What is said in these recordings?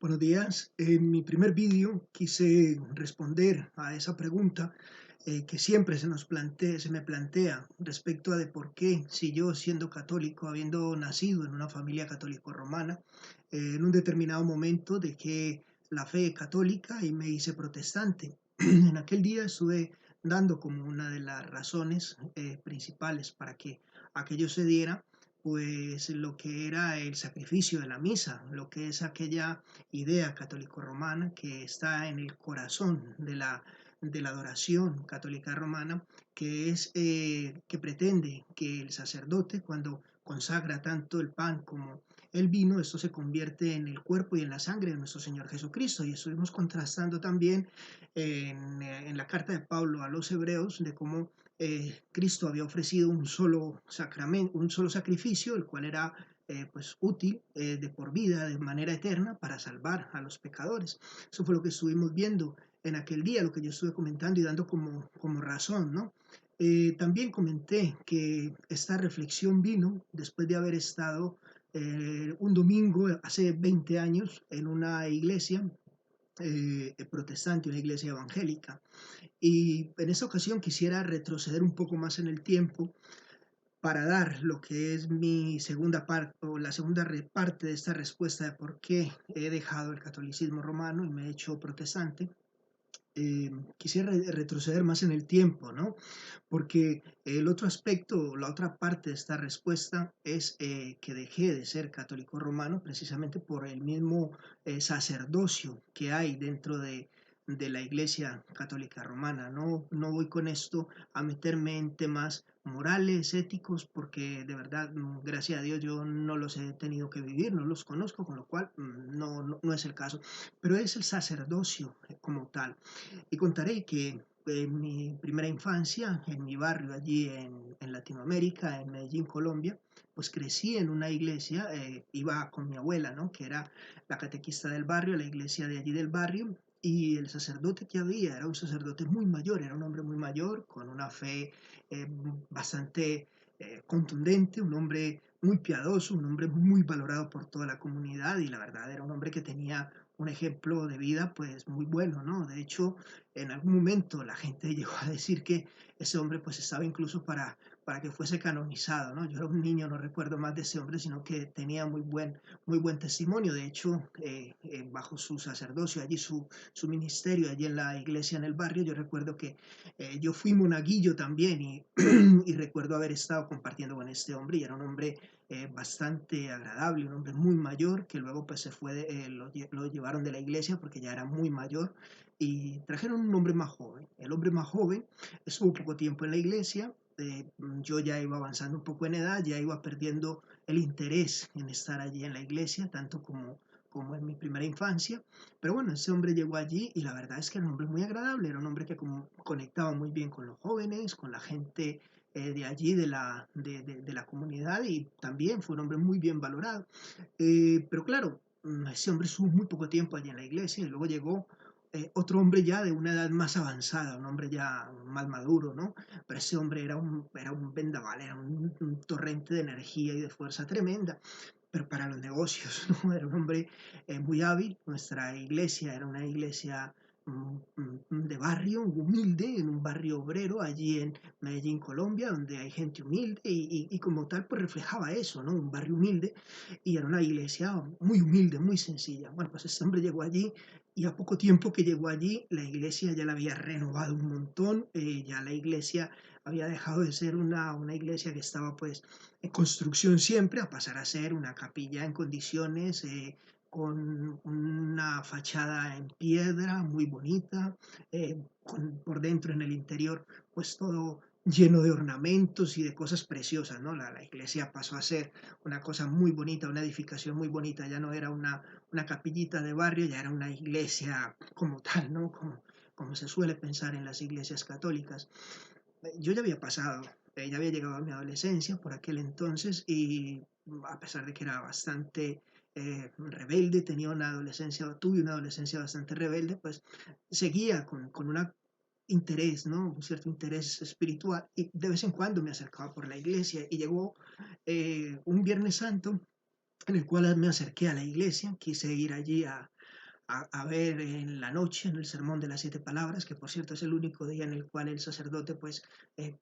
Buenos días. En mi primer vídeo quise responder a esa pregunta que siempre se me plantea respecto a de por qué, si yo siendo católico, habiendo nacido en una familia católico-romana, en un determinado momento dejé la fe católica y me hice protestante. En aquel día estuve dando como una de las razones principales para que aquello se diera, pues lo que era el sacrificio de la misa, lo que es aquella idea católico-romana que está en el corazón de la adoración católica romana, que es que pretende que el sacerdote, cuando consagra tanto el pan como el vino, esto se convierte en el cuerpo y en la sangre de nuestro Señor Jesucristo. Y estuvimos contrastando también en la carta de Pablo a los hebreos de cómo Cristo había ofrecido un solo sacramento, un solo sacrificio, el cual era pues útil de por vida, de manera eterna, para salvar a los pecadores. Eso fue lo que estuvimos viendo en aquel día, lo que yo estuve comentando y dando como razón, ¿no? También comenté que esta reflexión vino después de haber estado un domingo hace 20 años en una iglesia protestante, una iglesia evangélica. Y en esta ocasión quisiera retroceder un poco más en el tiempo para dar lo que es mi segunda parte o la segunda parte de esta respuesta de por qué he dejado el catolicismo romano y me he hecho protestante. Quisiera retroceder más en el tiempo, ¿no? Porque el otro aspecto, la otra parte de esta respuesta es que dejé de ser católico romano precisamente por el mismo sacerdocio que hay dentro de la Iglesia Católica Romana. No voy con esto a meterme en temas morales, éticos, porque de verdad, gracias a Dios, yo no los he tenido que vivir, no los conozco, con lo cual no es el caso. Pero es el sacerdocio como tal. Y contaré que en mi primera infancia, en mi barrio allí en Latinoamérica, en Medellín, Colombia, pues crecí en una iglesia, iba con mi abuela, ¿no? Que era la catequista del barrio, la iglesia de allí del barrio, y el sacerdote que había era un sacerdote muy mayor, era un hombre muy mayor, con una fe eh, bastante contundente, un hombre muy piadoso, un hombre muy valorado por toda la comunidad y la verdad era un hombre que tenía un ejemplo de vida pues muy bueno, ¿no? De hecho, en algún momento la gente llegó a decir que ese hombre pues estaba incluso para que fuese canonizado, ¿no? Yo era un niño, no recuerdo más de ese hombre, sino que tenía muy buen testimonio. De hecho, bajo su sacerdocio, allí su ministerio, allí en la iglesia, en el barrio, yo recuerdo que yo fui monaguillo también y, y recuerdo haber estado compartiendo con este hombre y era un hombre bastante agradable, un hombre muy mayor que luego pues se fue, lo llevaron de la iglesia porque ya era muy mayor y trajeron un hombre más joven. El hombre más joven estuvo poco tiempo en la iglesia, yo ya iba avanzando un poco en edad, ya iba perdiendo el interés en estar allí en la iglesia, tanto como en mi primera infancia. Pero bueno, ese hombre llegó allí y la verdad es que era un hombre muy agradable, era un hombre que conectaba muy bien con los jóvenes, con la gente de allí, de la comunidad y también fue un hombre muy bien valorado. Pero claro, ese hombre estuvo muy poco tiempo allí en la iglesia y luego llegó otro hombre ya de una edad más avanzada, un hombre ya más maduro, ¿no? Pero ese hombre era un vendaval, era un torrente de energía y de fuerza tremenda pero para los negocios, ¿no? Era un hombre muy hábil. Nuestra iglesia era una iglesia de barrio, humilde, en un barrio obrero, allí en Medellín, Colombia, donde hay gente humilde y como tal, pues reflejaba eso, ¿no? Un barrio humilde y era una iglesia muy humilde, muy sencilla. Bueno, pues este hombre llegó allí y a poco tiempo que llegó allí, la iglesia ya la había renovado un montón, ya la iglesia había dejado de ser una iglesia que estaba pues en construcción siempre a pasar a ser una capilla en condiciones con una fachada en piedra muy bonita, por dentro en el interior pues todo lleno de ornamentos y de cosas preciosas, ¿no? La iglesia pasó a ser una cosa muy bonita, una edificación muy bonita, ya no era una capillita de barrio, ya era una iglesia como tal, ¿no? Como se suele pensar en las iglesias católicas. Yo ya había pasado, ya había llegado a mi adolescencia por aquel entonces y a pesar de que era bastante rebelde, tuve una adolescencia bastante rebelde, pues seguía con un interés, ¿no? Un cierto interés espiritual y de vez en cuando me acercaba por la iglesia y llegó un Viernes Santo en el cual me acerqué a la iglesia, quise ir allí a ver en la noche, en el sermón de las 7 palabras, que por cierto es el único día en el cual el sacerdote pues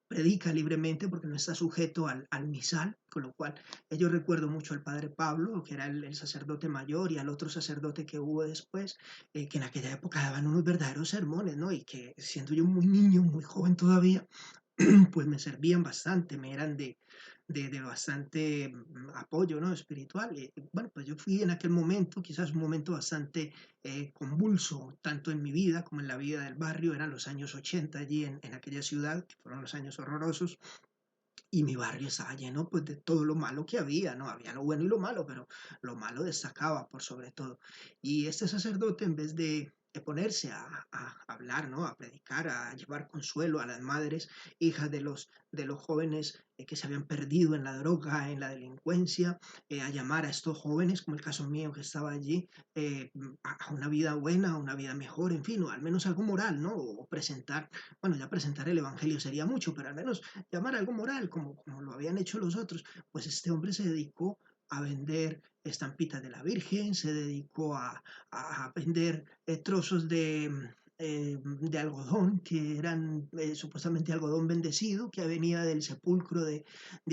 predica libremente porque no está sujeto al misal, con lo cual yo recuerdo mucho al padre Pablo, que era el sacerdote mayor, y al otro sacerdote que hubo después, que en aquella época daban unos verdaderos sermones, ¿no? Y que siendo yo muy niño, muy joven todavía, pues me servían bastante, me eran de bastante apoyo, ¿no? Espiritual. Bueno, pues yo fui en aquel momento, quizás un momento bastante convulso, tanto en mi vida como en la vida del barrio, eran los años 80 allí en aquella ciudad, que fueron los años horrorosos, y mi barrio estaba lleno pues de todo lo malo que había, ¿no? Había lo bueno y lo malo, pero lo malo destacaba por sobre todo. Y este sacerdote, en vez de ponerse a hablar, ¿no? A predicar, a llevar consuelo a las madres, hijas de los jóvenes que se habían perdido en la droga, en la delincuencia, a llamar a estos jóvenes, como el caso mío que estaba allí, a una vida buena, a una vida mejor, en fin, o al menos algo moral, ¿no? O presentar, bueno, ya presentar el Evangelio sería mucho, pero al menos llamar algo moral, como lo habían hecho los otros, pues este hombre se dedicó a vender estampitas de la Virgen, se dedicó a vender trozos de algodón, que eran supuestamente algodón bendecido, que venía del sepulcro de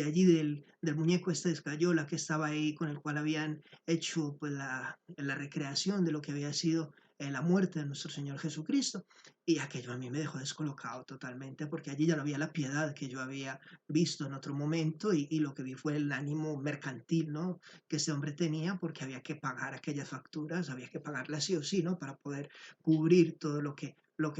allí, del muñeco este de escayola que estaba ahí, con el cual habían hecho pues, la recreación de lo que había sido la muerte de nuestro Señor Jesucristo. Y aquello a mí me dejó descolocado totalmente, porque allí ya no había la piedad que yo había visto en otro momento, y lo que vi fue el ánimo mercantil, ¿no? Que ese hombre tenía, porque había que pagar aquellas facturas, había que pagarlas sí o sí, ¿no? Para poder cubrir todo lo que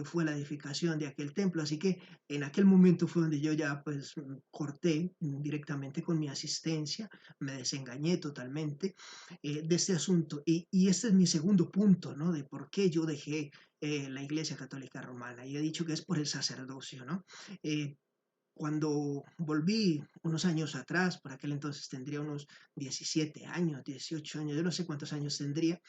fue la edificación de aquel templo. Así que en aquel momento fue donde yo ya pues corté directamente con mi asistencia, me desengañé totalmente de este asunto. Y este es mi segundo punto, ¿no? De por qué yo dejé la Iglesia Católica Romana. Y he dicho que es por el sacerdocio, ¿no? Eh, Cuando volví unos años atrás, por aquel entonces tendría unos 17 años, 18 años, yo no sé cuántos años tendría,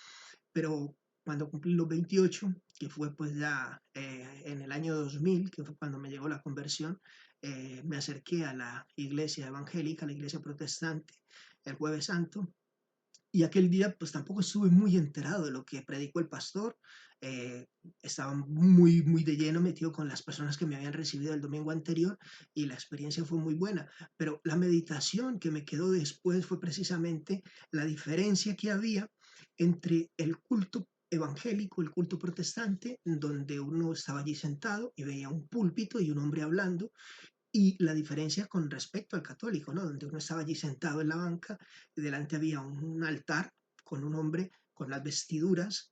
pero cuando cumplí los 28, que fue pues ya en el año 2000, que fue cuando me llegó la conversión, me acerqué a la iglesia evangélica, a la iglesia protestante, el Jueves Santo, y aquel día pues tampoco estuve muy enterado de lo que predicó el pastor. eh, Estaba muy de lleno metido con las personas que me habían recibido el domingo anterior, y la experiencia fue muy buena. Pero la meditación que me quedó después fue precisamente la diferencia que había entre el culto evangélico, el culto protestante, donde uno estaba allí sentado y veía un púlpito y un hombre hablando, y la diferencia con respecto al católico, ¿no? Donde uno estaba allí sentado en la banca, y delante había un altar con un hombre con las vestiduras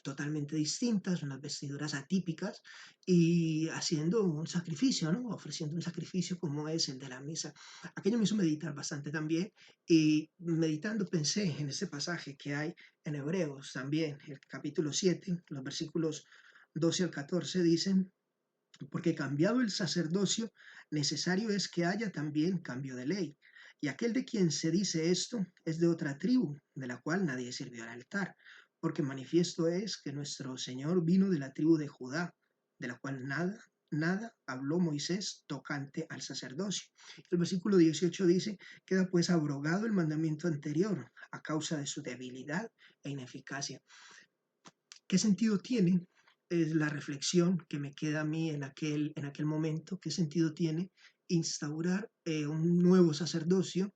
totalmente distintas, unas vestiduras atípicas, y haciendo un sacrificio, ¿no? Ofreciendo un sacrificio como es el de la misa. Aquello me hizo meditar bastante también, y meditando pensé en ese pasaje que hay en Hebreos también, el capítulo 7, los versículos 12 al 14 dicen: porque cambiado el sacerdocio, necesario es que haya también cambio de ley. Y aquel de quien se dice esto es de otra tribu, de la cual nadie sirvió al altar, porque manifiesto es que nuestro Señor vino de la tribu de Judá, de la cual nada habló Moisés tocante al sacerdocio. El versículo 18 dice: queda pues abrogado el mandamiento anterior a causa de su debilidad e ineficacia. ¿Qué sentido tiene? Es la reflexión que me queda a mí en aquel momento. ¿Qué sentido tiene instaurar un nuevo sacerdocio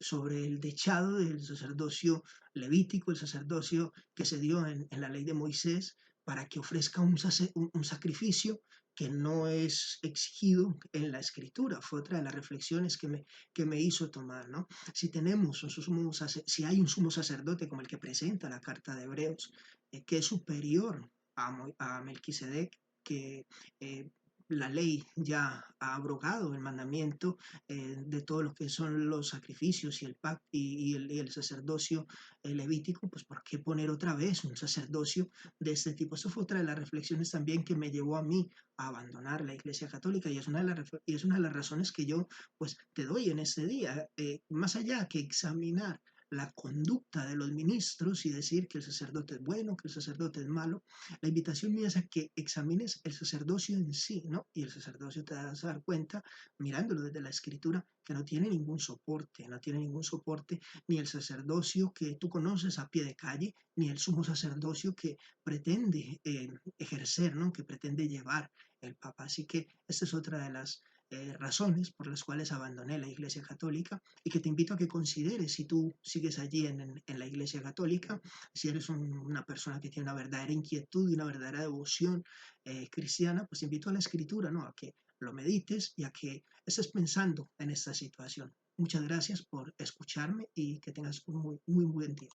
sobre el dechado del sacerdocio levítico, el sacerdocio que se dio en la ley de Moisés, para que ofrezca un sacrificio que no es exigido en la escritura? Fue otra de las reflexiones que me hizo tomar, ¿no? Si tenemos si hay un sumo sacerdote como el que presenta la carta de Hebreos, que es superior a Melquisedec, que la ley ya ha abrogado el mandamiento de todo lo que son los sacrificios y y el sacerdocio levítico, pues ¿por qué poner otra vez un sacerdocio de este tipo? Eso fue otra de las reflexiones también que me llevó a mí a abandonar la Iglesia Católica, y es una de las razones que yo pues te doy en este día. Más allá que examinar la conducta de los ministros y decir que el sacerdote es bueno, que el sacerdote es malo. La invitación mía es a que examines el sacerdocio en sí, ¿no? Y el sacerdocio te vas a dar cuenta, mirándolo desde la escritura, que no tiene ningún soporte, no tiene ningún soporte ni el sacerdocio que tú conoces a pie de calle, ni el sumo sacerdocio que pretende ejercer, ¿no? Que pretende llevar el Papa. Así que esta es otra de las razones por las cuales abandoné la Iglesia Católica y que te invito a que consideres si tú sigues allí en la Iglesia Católica, si eres una persona que tiene una verdadera inquietud y una verdadera devoción cristiana, pues te invito a la escritura, ¿no? A que lo medites y a que estés pensando en esta situación. Muchas gracias por escucharme y que tengas un muy, muy buen día.